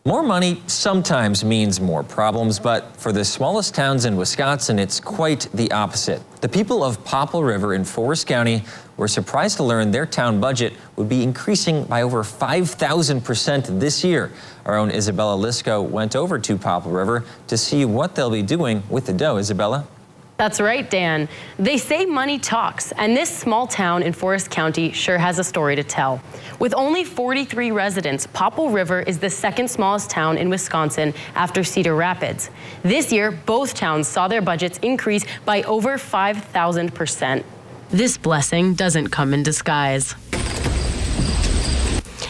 More money sometimes means more problems, but for the smallest towns in Wisconsin, it's quite the opposite. The people of Popple River in Forest County were surprised to learn their town budget would be increasing by over 5,000% this year. Our own Isabella Lisco went over to Popple River to see what they'll be doing with the dough. Isabella? That's right, Dan. They say money talks, and this small town in Forest County sure has a story to tell. With only 43 residents, Popple River is the second smallest town in Wisconsin after Cedar Rapids. This year, both towns saw their budgets increase by over 5,000%. This blessing doesn't come in disguise.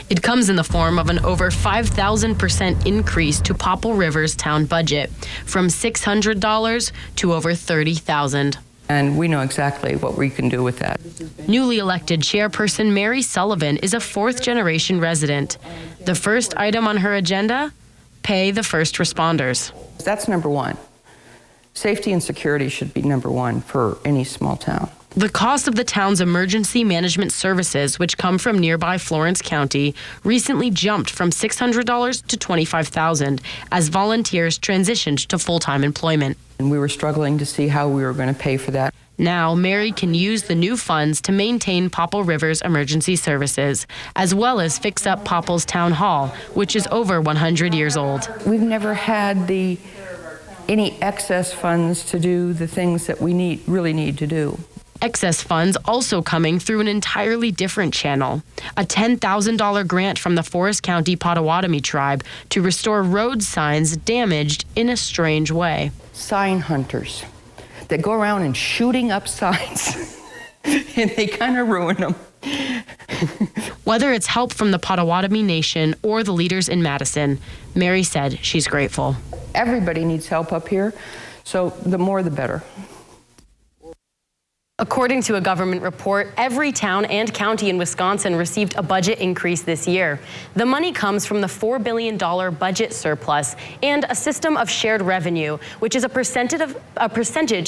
It comes in the form of an over 5,000% increase to Popple River's town budget, from $600 to over $30,000. And we know exactly what we can do with that. Newly elected chairperson Mary Sullivan is a fourth-generation resident. The first item on her agenda? Pay the first responders. That's number one. Safety and security should be number one for any small town. The cost of the town's emergency management services, which come from nearby Florence County, recently jumped from $600 to $25,000 as volunteers transitioned to full-time employment. And we were struggling to see how we were going to pay for that. Now, Mary can use the new funds to maintain Popple River's emergency services, as well as fix up Popple's town hall, which is over 100 years old. We've never had any excess funds to do the things that we really need to do. Excess funds also coming through an entirely different channel. A $10,000 grant from the Forest County Potawatomi tribe to restore road signs damaged in a strange way. Sign hunters that go around and shooting up signs and they kind of ruin them. Whether it's help from the Potawatomi Nation or the leaders in Madison, Mary said she's grateful. Everybody needs help up here, so the more the better. According to a government report, every town and county in Wisconsin received a budget increase this year. The money comes from the $4 billion budget surplus and a system of shared revenue, which is a percentage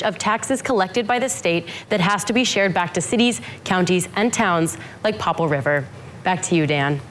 of taxes collected by the state that has to be shared back to cities, counties, and towns like Popple River. Back to you, Dan.